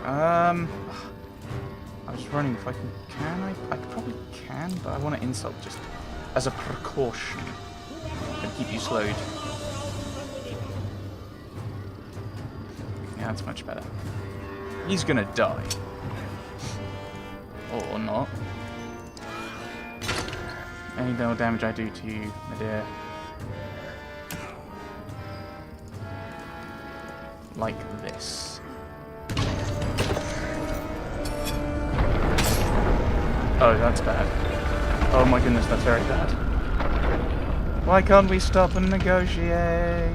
I was running if I can. I probably can, but I want to insult just as a precaution and keep you slowed. Yeah, that's much better. He's gonna die. Or not. Any more damage I do to you, my dear. Like this. Oh, that's bad. Oh my goodness, that's very bad. Why can't we stop and negotiate?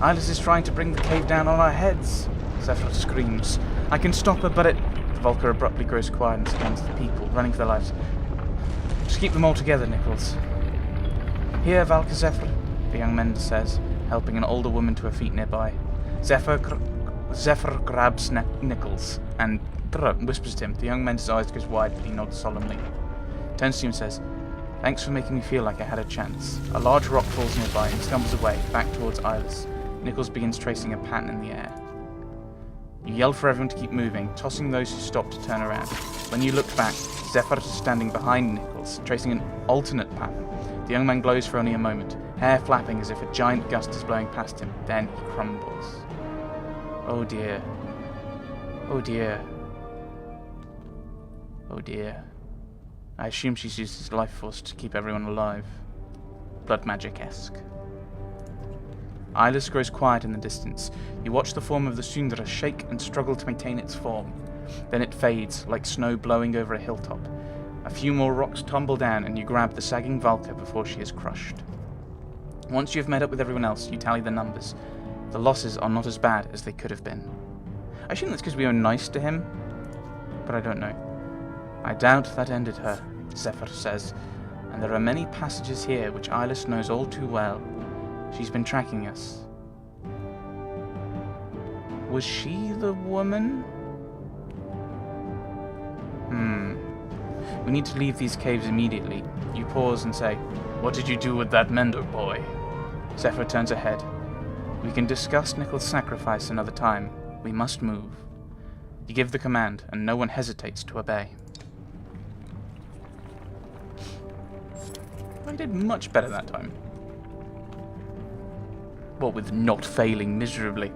Ilis is trying to bring the cave down on our heads. Zephyr screams. I can stop her, but it... The Vulcar abruptly grows quiet and scans the people, running for their lives. Just keep them all together, Nichols. Here, Valka Zephyr, the young man says, helping an older woman to her feet nearby. Zephyr grabs Nichols and whispers to him. The young man's eyes goes wide, but he nods solemnly. Turns to him and says, Thanks for making me feel like I had a chance. A large rock falls nearby and stumbles away, back towards Ilis. Nichols begins tracing a pattern in the air. You yell for everyone to keep moving, tossing those who stop to turn around. When you look back, Zephyr is standing behind Nichols, tracing an alternate pattern. The young man glows for only a moment, hair flapping as if a giant gust is blowing past him. Then he crumbles. Oh dear. Oh dear. Oh dear. I assume she's used his life force to keep everyone alive. Blood magic-esque. Ilis grows quiet in the distance. You watch the form of the Sundra shake and struggle to maintain its form. Then it fades, like snow blowing over a hilltop. A few more rocks tumble down and you grab the sagging Valka before she is crushed. Once you have met up with everyone else, you tally the numbers. The losses are not as bad as they could have been. I assume that's because we were nice to him, but I don't know. I doubt that ended her, Zephyr says, and there are many passages here which Ilis knows all too well. She's been tracking us. Was she the woman? We need to leave these caves immediately. You pause and say, What did you do with that Mender boy? Zephyr turns ahead. We can discuss Nichols' sacrifice another time. We must move. You give the command, and no one hesitates to obey. I did much better that time. What with not failing miserably.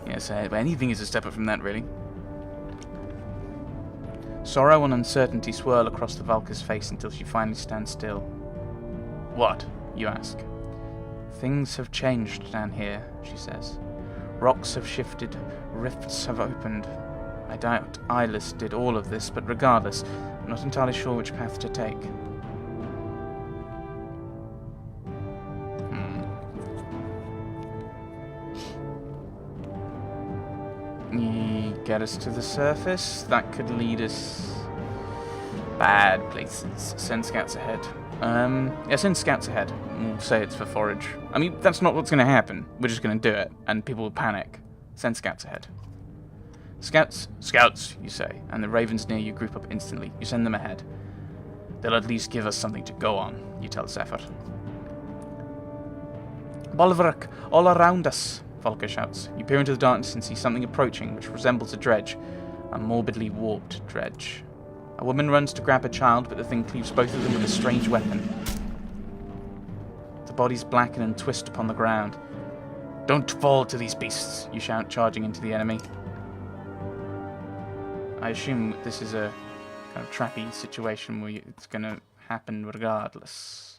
Yes, anything is a step up from that, really. Sorrow and uncertainty swirl across the Valka's face until she finally stands still. What? You ask. Things have changed down here, she says. Rocks have shifted, rifts have opened. I doubt Ilis did all of this, but regardless, I'm not entirely sure which path to take. Get us to the surface. That could lead us bad places. Send scouts ahead. Yeah, send scouts ahead. We'll say it's for forage. I mean, that's not what's going to happen. We're just going to do it, and people will panic. Send scouts ahead. Scouts, you say, and the ravens near you group up instantly. You send them ahead. They'll at least give us something to go on, you tell Zephyr. Bolvark, all around us, Volker shouts. You peer into the darkness and see something approaching which resembles a dredge, a morbidly warped dredge. A woman runs to grab her child, but the thing cleaves both of them with a strange weapon. The bodies blacken and twist upon the ground. Don't fall to these beasts, you shout, charging into the enemy. I assume this is a kind of trappy situation where it's going to happen regardless.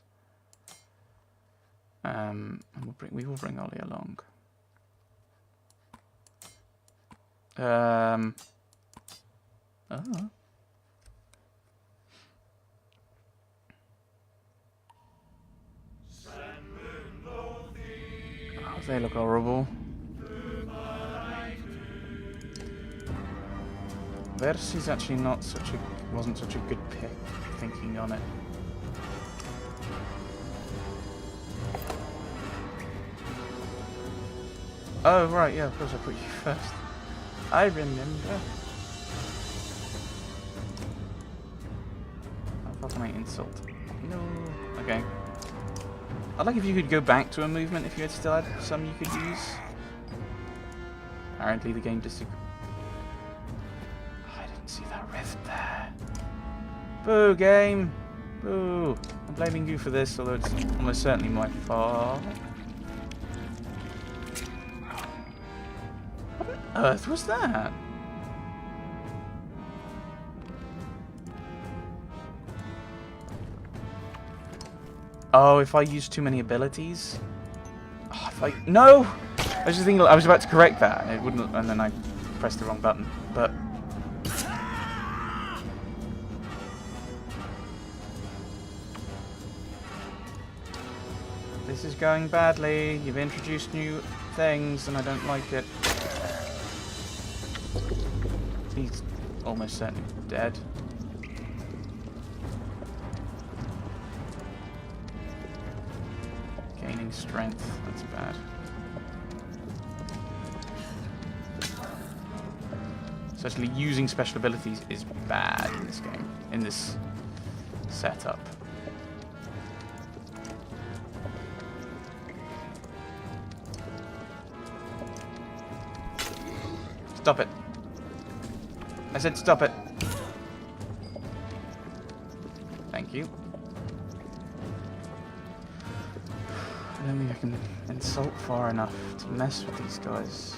We will bring Ollie along. Oh, they look horrible. Versi's actually wasn't such a good pick, thinking on it. Oh, right, yeah, of course I put you first. I remember. How far can I insult? No. Okay. I'd like if you could go back to a movement if you had still had some you could use. Apparently the game disagrees. Oh, I didn't see that rift there. Boo, game! Boo! I'm blaming you for this, although it's almost certainly my fault. What on earth was that? Oh, if I use too many abilities? Oh, if I... No! I was just thinking, I was about to correct that, and it wouldn't, and then I pressed the wrong button. But... this is going badly. You've introduced new things, and I don't like it. He's almost certainly dead. Gaining strength, that's bad. So actually using special abilities is bad in this game, in this setup. Stop it. I said stop it. Thank you. I don't think I can insult far enough to mess with these guys.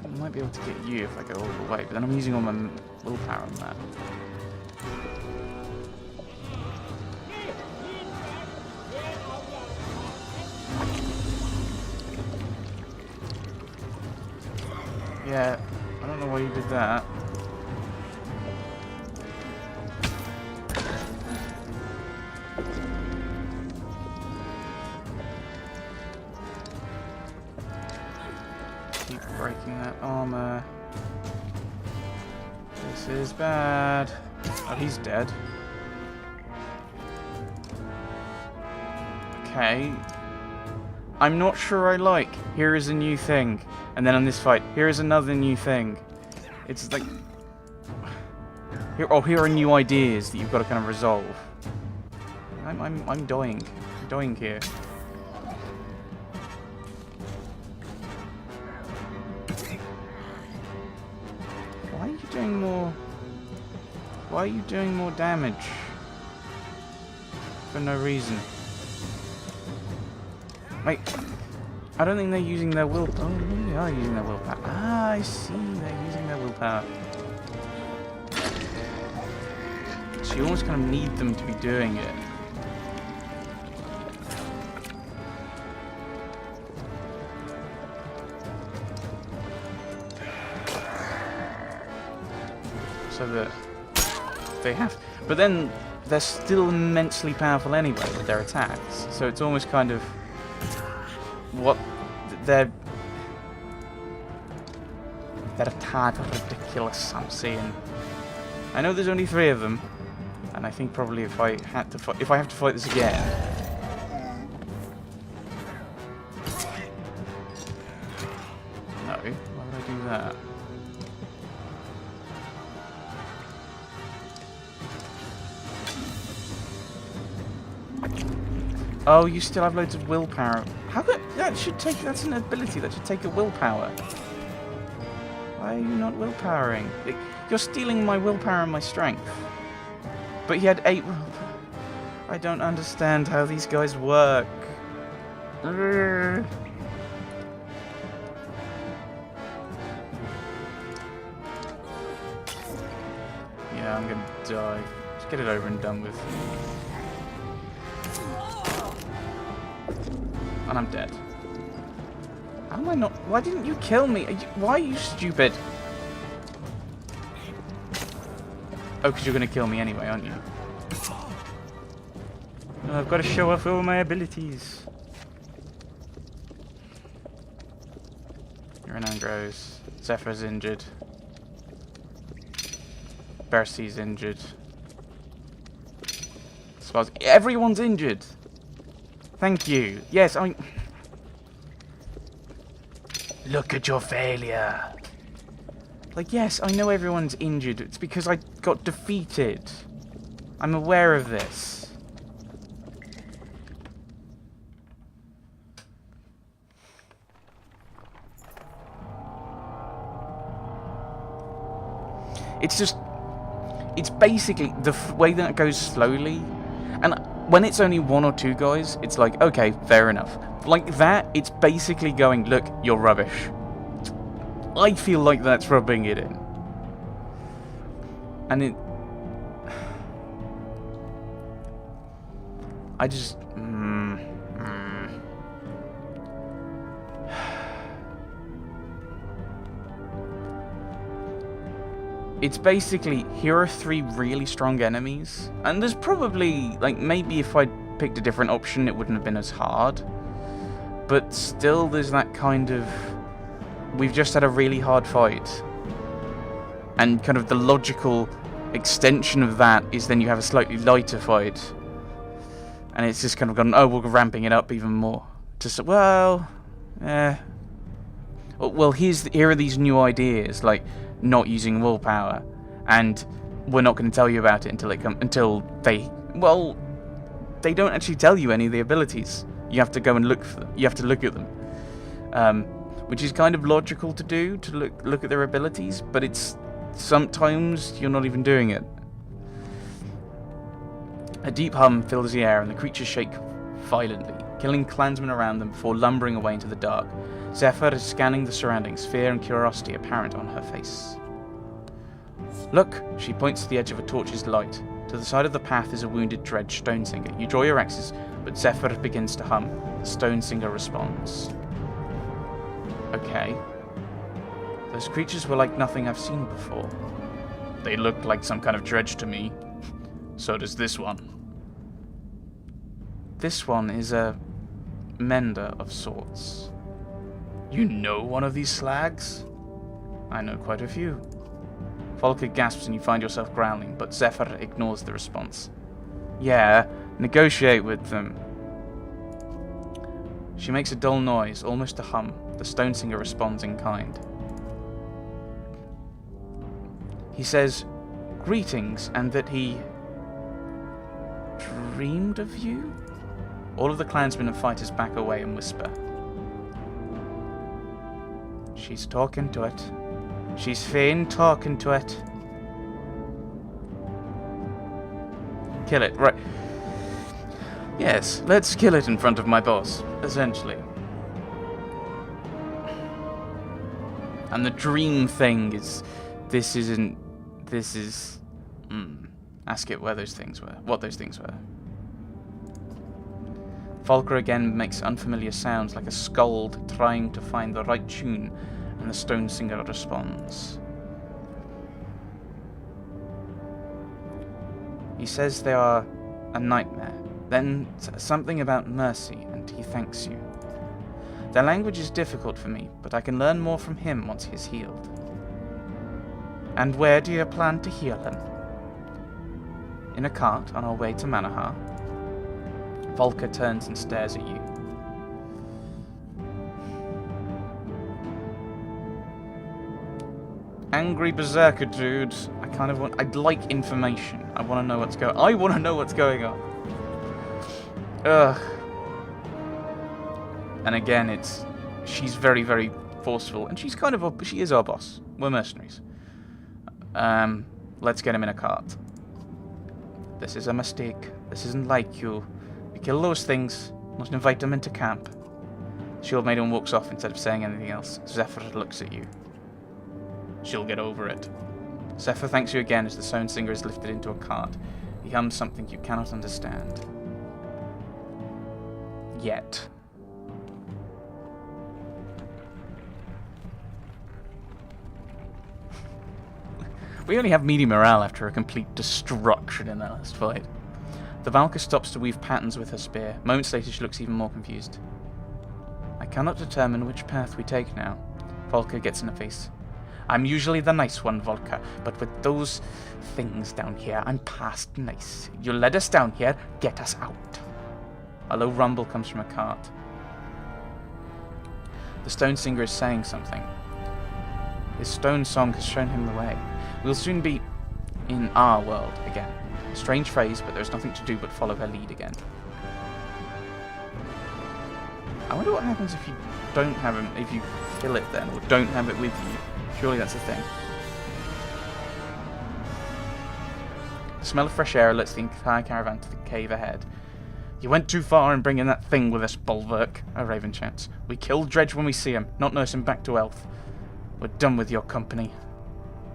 I might be able to get you if I go all the way, but then I'm using all my willpower on that. Yeah, I don't know why you did that. Keep breaking that armor. This is bad. Oh, he's dead. Okay. I'm not sure I like. Here is a new thing. And then on this fight, here is another new thing. It's like... here are new ideas that you've got to kind of resolve. I'm dying. I'm dying here. Why are you doing more... why are you doing more damage? For no reason. Like... I don't think they're using their willpower. Oh, maybe they are using their willpower. Ah, I see. They're using their willpower. So you almost kind of need them to be doing it. So that they have... but then they're still immensely powerful anyway with their attacks. So it's almost kind of... what they're a tad ridiculous, I'm seeing. I know there's only 3 of them, and I think probably if I have to fight this again. No, why would I do that? Oh, you still have loads of willpower. How could that should take? That's an ability that should take a willpower. Why are you not willpowering? You're stealing my willpower and my strength. But he had 8 willpower. I don't understand how these guys work. Yeah, I'm gonna die. Just get it over and done with. And I'm dead. How am I not? Why didn't you kill me? Why are you stupid? Oh, because you're going to kill me anyway, aren't you? Oh, I've got to show off all my abilities. Renan grows. Zephyr's injured. Bercy's injured. Everyone's injured. Thank you. Yes, I... look at your failure. Like, yes, I know everyone's injured. It's because I got defeated. I'm aware of this. It's just... It's basically the way that it goes slowly. And when it's only 1 or 2 guys, it's like, okay, fair enough. Like that, it's basically going, look, you're rubbish. I feel like that's rubbing it in. And it... I just... It's basically, here are 3 really strong enemies. And there's probably, like, maybe if I'd picked a different option, it wouldn't have been as hard. But still, there's that kind of... We've just had a really hard fight. And kind of the logical extension of that is then you have a slightly lighter fight. And it's just kind of gone, oh, we're ramping it up even more. Just, well, well, here are these new ideas, like not using willpower, and we're not going to tell you about it until they don't actually tell you any of the abilities. You have to go and look for them. You have to look at them, which is kind of logical to do, to look at their abilities, but it's sometimes you're not even doing it. A deep hum fills the air and the creatures shake violently, killing clansmen around them before lumbering away into the dark. Zephyr is scanning the surroundings, fear and curiosity apparent on her face. Look, she points to the edge of a torch's light. To the side of the path is a wounded dredge Stonesinger. You draw your axes, but Zephyr begins to hum. The Stonesinger responds. Okay. Those creatures were like nothing I've seen before. They looked like some kind of dredge to me. So does this one. This one is a mender of sorts. You know one of these slags? I know quite a few. Volker gasps and you find yourself growling, but Zephyr ignores the response. Yeah, negotiate with them. She makes a dull noise, almost a hum. The Stonesinger responds in kind. He says, greetings, and that he dreamed of you? All of the clansmen and fighters back away and whisper. She's talking to it. She's fain talking to it. Kill it, right. Yes, let's kill it in front of my boss, essentially. And the dream thing is, this is... Ask it where those things were, what those things were. Volker again makes unfamiliar sounds like a skald trying to find the right tune, and the Stonesinger responds. He says they are a nightmare, then something about mercy, and he thanks you. Their language is difficult for me, but I can learn more from him once he's healed. And where do you plan to heal him? In a cart on our way to Manahar. Volker turns and stares at you. Angry berserker dude. I'd like information. I want to know what's going on. Ugh. And again, she's very, very forceful, and she is our boss. We're mercenaries. Let's get him in a cart. This is a mistake. This isn't like you. We kill those things, not invite them into camp. Shieldmaiden walks off instead of saying anything else. Zephyr looks at you. She'll get over it. Zephyr thanks you again as the Stonesinger is lifted into a cart. He hums something you cannot understand. Yet. We only have medium morale after a complete destruction in that last fight. The Valkyr stops to weave patterns with her spear. Moments later she looks even more confused. I cannot determine which path we take now. Volker gets in her face. I'm usually the nice one, Volker, but with those things down here, I'm past nice. You led us down here, get us out. A low rumble comes from a cart. The Stonesinger is saying something. His stone song has shown him the way. We'll soon be in our world again. Strange phrase, but there's nothing to do but follow her lead again. I wonder what happens if you don't have him, if you kill it then, or don't have it with you. Surely that's a thing. The smell of fresh air alerts the entire caravan to the cave ahead. You went too far in bringing that thing with us, Bulwark, a raven shouts. We kill Dredge when we see him, not nurse him back to health. We're done with your company.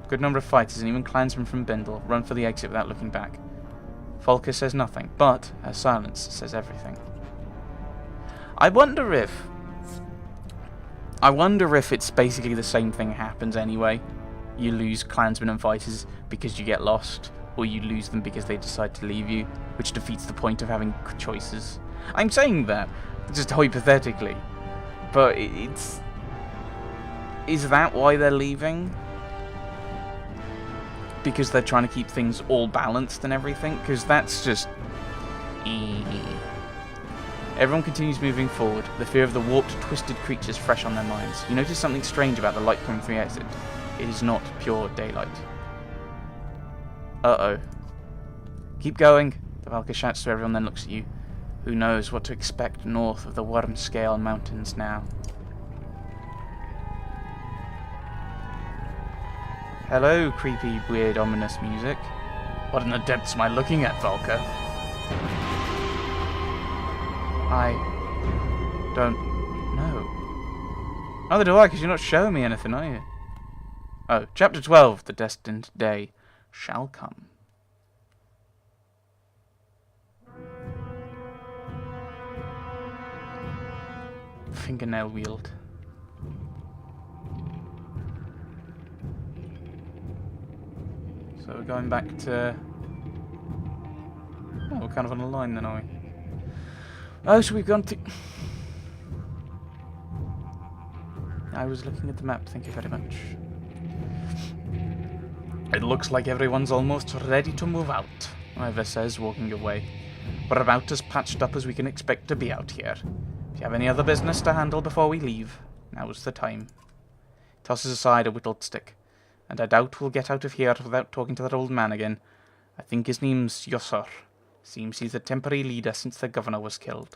A good number of fighters and even clansmen from Bindle run for the exit without looking back. Volker says nothing, but her silence says everything. I wonder if it's basically the same thing happens anyway. You lose clansmen and fighters because you get lost, or you lose them because they decide to leave you, which defeats the point of having choices. I'm saying that, just hypothetically, but it's... Is that why they're leaving? Because they're trying to keep things all balanced and everything? Because that's just... Everyone continues moving forward, the fear of the warped, twisted creatures fresh on their minds. You notice something strange about the light coming from the exit. It is not pure daylight. Uh-oh. Keep going, the Valkyr shouts to everyone, then looks at you. Who knows what to expect north of the Worm-Scale Mountains now. Hello, creepy, weird, ominous music. What in the depths am I looking at, Valkyr? I don't know. Neither do I, because you're not showing me anything, are you? Oh, Chapter 12, The Destined Day Shall Come. Fingernail wield. So we're going back to... Oh, we're kind of on a line then, are we? Oh, so we've gone to... I was looking at the map, thank you very much. It looks like everyone's almost ready to move out, Ivor says, walking away. We're about as patched up as we can expect to be out here. If you have any other business to handle before we leave, now's the time. He tosses aside a whittled stick. And I doubt we'll get out of here without talking to that old man again. I think his name's Yossor. Seems he's the temporary leader since the governor was killed.